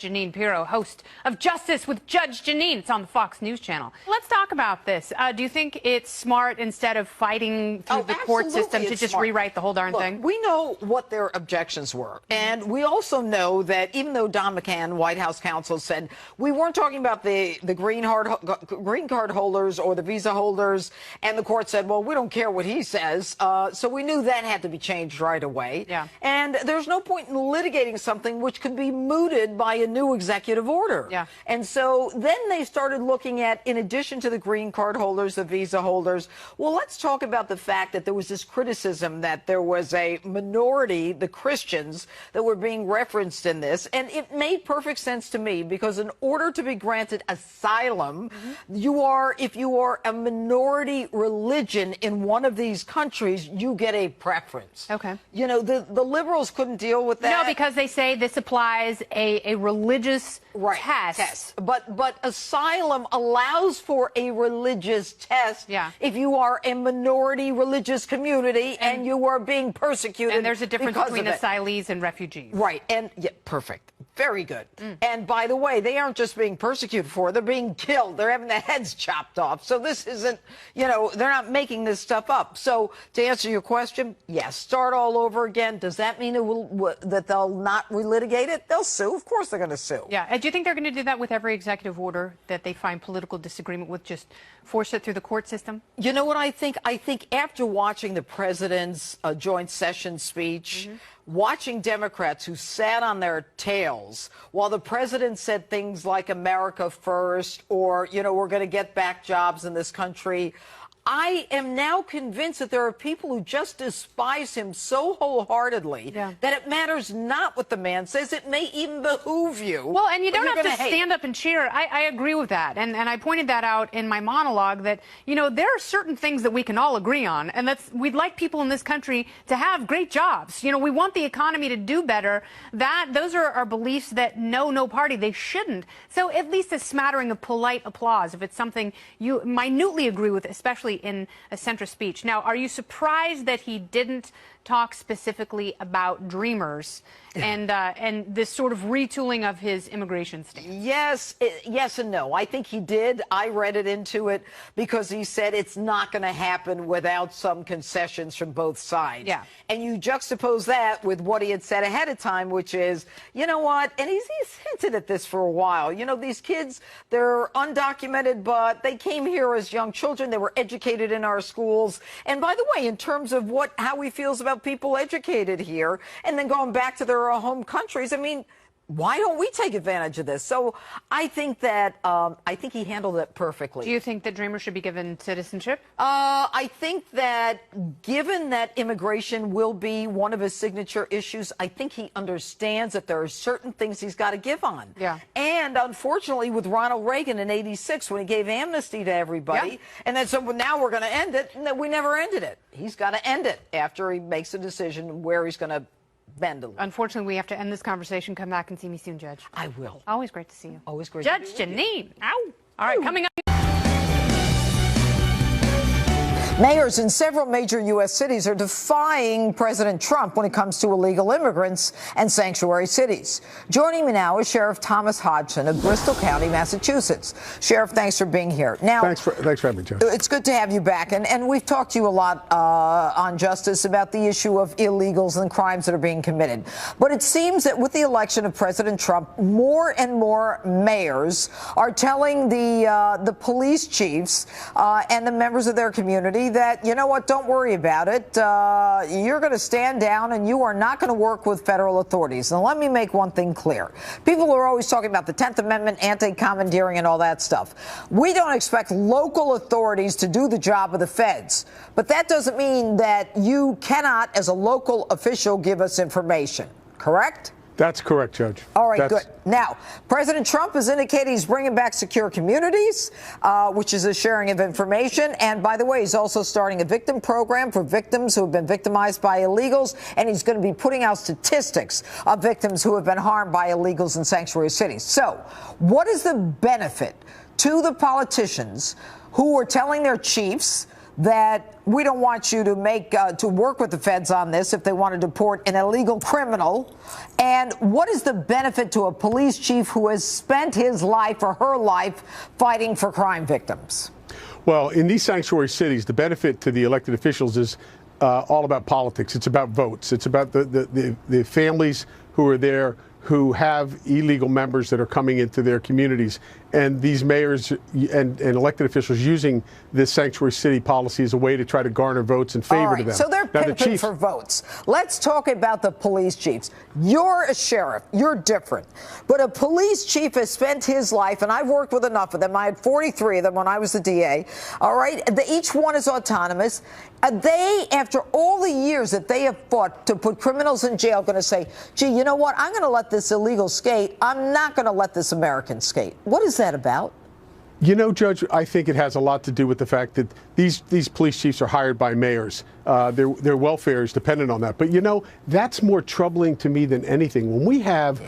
Jeanine Pirro, host of Justice with Judge Jeanine. It's on the Fox News channel. Let's talk about this. Do you think it's smart, instead of fighting through the court system, to just rewrite the whole darn thing? We know what their objections were. And we also know that even though Don McCann, White House counsel, said we weren't talking about the green card holders or the visa holders, and the court said, well, we don't care what he says. So we knew that had to be changed right away. Yeah. And there's no point in litigating something which could be mooted by a new executive order. Yeah. And so then they started looking at, in addition to the green card holders, the visa holders, well, let's talk about the fact that there was this criticism that there was a minority, the Christians, that were being referenced in this. And it made perfect sense to me, because in order to be granted asylum, if you are a minority religion in one of these countries, you get a preference. Okay. You know, the liberals couldn't deal with that. No, because they say this applies a religious test. But asylum allows for a religious test. Yeah. If you are a minority religious community and you are being persecuted. And there's a difference between asylees and refugees. Right. And yeah, perfect. Very good. And by the way, they aren't just being persecuted for, they're being killed. They're having their heads chopped off. So this isn't, you know, they're not making this stuff up. So to answer your question, yes, start all over again. Does that mean that they'll not relitigate it? They'll sue. Of course they're going to sue. Yeah. And do you think they're going to do that with every executive order that they find political disagreement with, just force it through the court system? You know what I think? I think after watching the president's joint session speech, watching Democrats who sat on their tails while the president said things like America first, or, you know, we're going to get back jobs in this country, I am now convinced that there are people who just despise him so wholeheartedly that it matters not what the man says. It may even behoove you. Well, and you don't have to stand up and cheer. I agree with that. And I pointed that out in my monologue, that, you know, there are certain things that we can all agree on. And we'd like people in this country to have great jobs. You know, we want the economy to do better. Those are our beliefs that no party, they shouldn't. So at least a smattering of polite applause if it's something you minutely agree with, especially in a centrist speech. Now, are you surprised that he didn't talk specifically about Dreamers and this sort of retooling of his immigration stance? Yes and no. I think he did. I read it into it because he said it's not going to happen without some concessions from both sides. Yeah. And you juxtapose that with what he had said ahead of time, which is, you know what, and he's hinted at this for a while. You know, these kids, they're undocumented, but they came here as young children. They were educated in our schools. And by the way, in terms of how he feels about people educated here and then going back to their home countries, I mean, why don't we take advantage of this? So I think that I think he handled it perfectly. Do you think that Dreamers should be given citizenship? I think that given that immigration will be one of his signature issues, I think he understands that there are certain things he's got to give on. Yeah. And unfortunately, with Ronald Reagan in '86, when he gave amnesty to everybody, and then so now we're going to end it, and we never ended it. He's got to end it after he makes a decision where he's going to bend a little. Unfortunately, we have to end this conversation. Come back and see me soon, Judge. I will. Always great to see you. Always great Judge to be with you. Jeanine. Ow. All right, coming up. Mayors in several major U.S. cities are defying President Trump when it comes to illegal immigrants and sanctuary cities. Joining me now is Sheriff Thomas Hodgson of Bristol County, Massachusetts. Sheriff, thanks for being here. Now, thanks for having me, Judge. It's good to have you back. And we've talked to you a lot on Justice about the issue of illegals and crimes that are being committed. But it seems that with the election of President Trump, more and more mayors are telling the police chiefs and the members of their community that, you know what, don't worry about it. You're going to stand down and you are not going to work with federal authorities. Now, let me make one thing clear. People are always talking about the 10th Amendment, anti-commandeering and all that stuff. We don't expect local authorities to do the job of the feds. But that doesn't mean that you cannot, as a local official, give us information. Correct? That's correct, Judge. All right, good. Now, President Trump has indicated he's bringing back secure communities, which is a sharing of information. And by the way, he's also starting a victim program for victims who have been victimized by illegals. And he's going to be putting out statistics of victims who have been harmed by illegals in sanctuary cities. So what is the benefit to the politicians who are telling their chiefs that we don't want you to to work with the feds on this if they want to deport an illegal criminal. And what is the benefit to a police chief who has spent his life or her life fighting for crime victims? Well, in these sanctuary cities, the benefit to the elected officials is all about politics. It's about votes. It's about the families who are there who have illegal members that are coming into their communities. And these mayors and elected officials using this sanctuary city policy as a way to try to garner votes in favor of them. So they're pimping for votes. Let's talk about the police chiefs. You're a sheriff. You're different. But a police chief has spent his life, and I've worked with enough of them. I had 43 of them when I was the DA. All right. Each one is autonomous. They, after all the years that they have fought to put criminals in jail, going to say, gee, you know what? I'm going to let this illegal skate. I'm not going to let this American skate. What is that about? You know, Judge, I think it has a lot to do with the fact that these police chiefs are hired by mayors. Their welfare is dependent on that. But, you know, that's more troubling to me than anything. When we have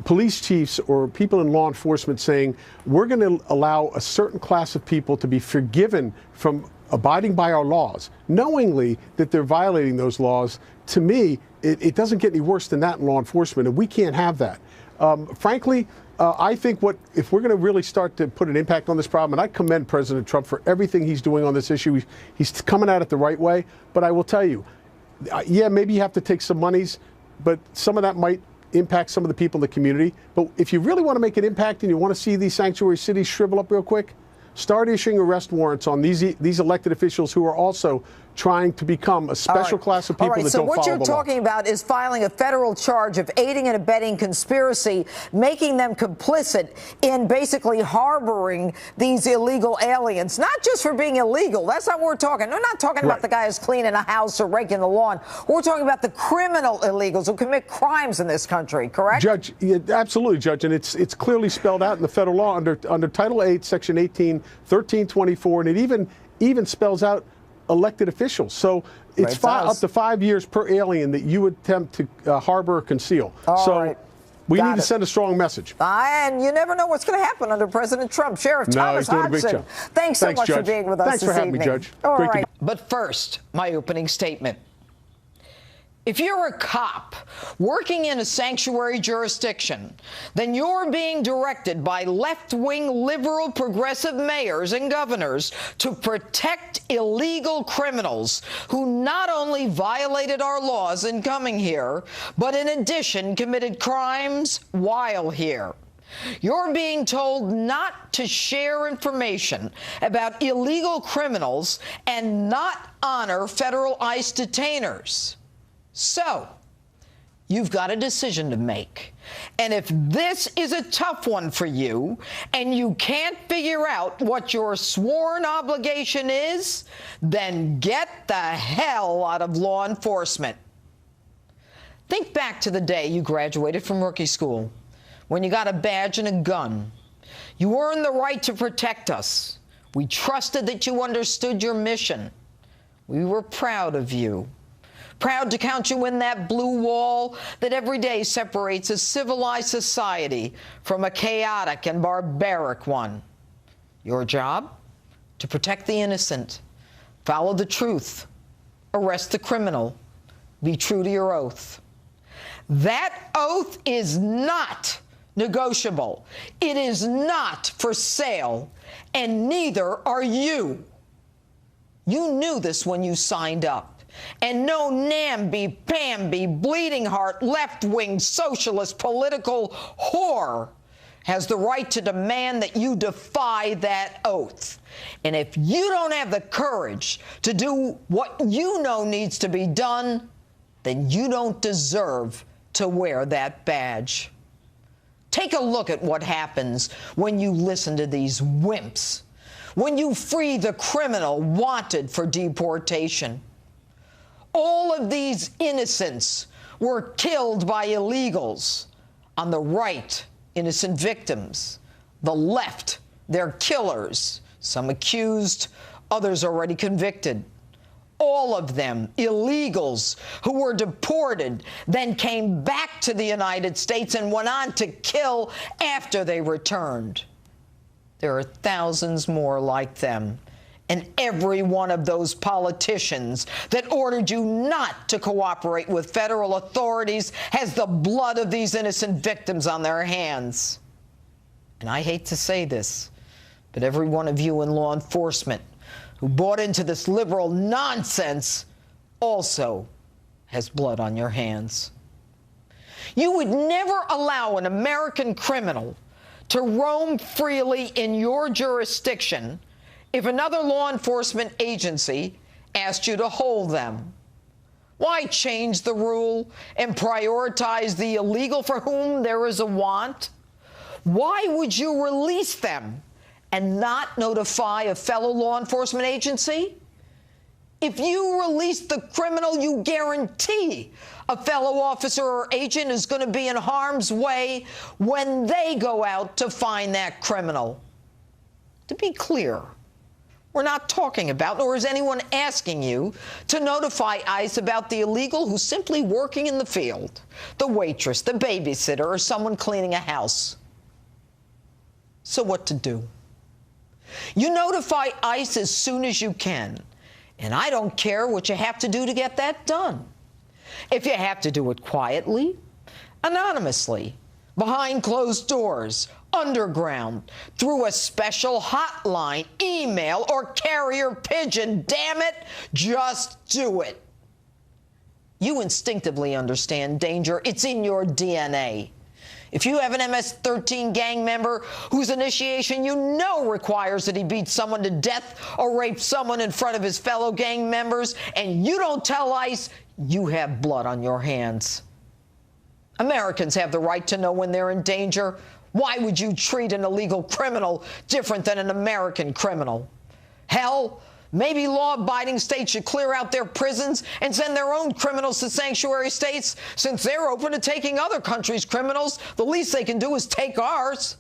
police chiefs or people in law enforcement saying we're going to allow a certain class of people to be forgiven from abiding by our laws, knowingly that they're violating those laws, to me, it doesn't get any worse than that in law enforcement, and we can't have that. Frankly, I think if we're going to really start to put an impact on this problem, and I commend President Trump for everything he's doing on this issue, he's coming at it the right way, but I will tell you, yeah, maybe you have to take some monies, but some of that might impact some of the people in the community. But if you really want to make an impact and you want to see these sanctuary cities shrivel up real quick, start issuing arrest warrants on these elected officials who are also trying to become a special class of people that don't follow the law. So what you're talking about is filing a federal charge of aiding and abetting conspiracy, making them complicit in basically harboring these illegal aliens, not just for being illegal. That's not what we're talking. We're not talking about the guy who's cleaning a house or raking the lawn. We're talking about the criminal illegals who commit crimes in this country, correct? Judge, absolutely, Judge, and it's clearly spelled out in the federal law under Title 8, Section 18, 1324, and it even spells out elected officials. So it's up to 5 years per alien that you attempt to harbor or conceal. We need to send a strong message. And you never know what's going to happen under President Trump. Sheriff Thomas Hodgson, thanks so much for being with us this evening. Thanks for having me, Judge. Great to be. But first, my opening statement. If you're a cop working in a sanctuary jurisdiction, then you're being directed by left-wing liberal progressive mayors and governors to protect illegal criminals who not only violated our laws in coming here, but in addition committed crimes while here. You're being told not to share information about illegal criminals and not honor federal ICE detainers. So, you've got a decision to make. And if this is a tough one for you and you can't figure out what your sworn obligation is, then get the hell out of law enforcement. Think back to the day you graduated from rookie school, when you got a badge and a gun. You earned the right to protect us. We trusted that you understood your mission. We were proud of you. Proud to count you in that blue wall that every day separates a civilized society from a chaotic and barbaric one. Your job? To protect the innocent, follow the truth, arrest the criminal, be true to your oath. That oath is not negotiable. It is not for sale, and neither are you. You knew this when you signed up. And no namby-pamby, bleeding heart, left-wing socialist political whore has the right to demand that you defy that oath. And if you don't have the courage to do what you know needs to be done, then you don't deserve to wear that badge. Take a look at what happens when you listen to these wimps, when you free the criminal wanted for deportation. All of these innocents were killed by illegals. On the right, innocent victims. The left, they're killers. Some accused, others already convicted. All of them illegals who were deported, then came back to the United States and went on to kill after they returned. There are thousands more like them, and every one of those politicians that ordered you not to cooperate with federal authorities has the blood of these innocent victims on their hands. And I hate to say this, but every one of you in law enforcement who bought into this liberal nonsense also has blood on your hands. You would never allow an American criminal to roam freely in your jurisdiction if another law enforcement agency asked you to hold them. Why change the rule and prioritize the illegal for whom there is a want? Why would you release them and not notify a fellow law enforcement agency? If you release the criminal, you guarantee a fellow officer or agent is going to be in harm's way when they go out to find that criminal. To be clear, we're not talking about, nor is anyone asking you to notify ICE about the illegal who's simply working in the field, the waitress, the babysitter, or someone cleaning a house. So what to do? You notify ICE as soon as you can. And I don't care what you have to do to get that done. If you have to do it quietly, anonymously, behind closed doors, underground, through a special hotline, email, or carrier pigeon, damn it, just do it. You instinctively understand danger. It's in your DNA. If you have an MS-13 gang member whose initiation you know requires that he beat someone to death or rape someone in front of his fellow gang members, and you don't tell ICE, you have blood on your hands. Americans have the right to know when they're in danger. Why would you treat an illegal criminal different than an American criminal? Hell, maybe law-abiding states should clear out their prisons and send their own criminals to sanctuary states. Since they're open to taking other countries' criminals, the least they can do is take ours.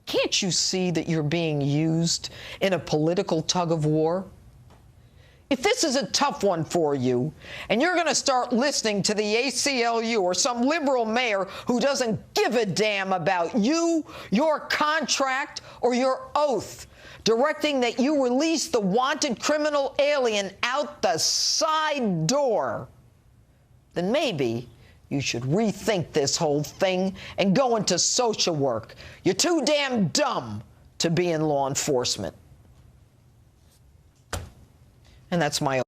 Can't you see that you're being used in a political tug-of-war? If this is a tough one for you, and you're going to start listening to the ACLU or some liberal mayor who doesn't give a damn about you, your contract, or your oath, directing that you release the wanted criminal alien out the side door, then maybe you should rethink this whole thing and go into social work. You're too damn dumb to be in law enforcement. And that's my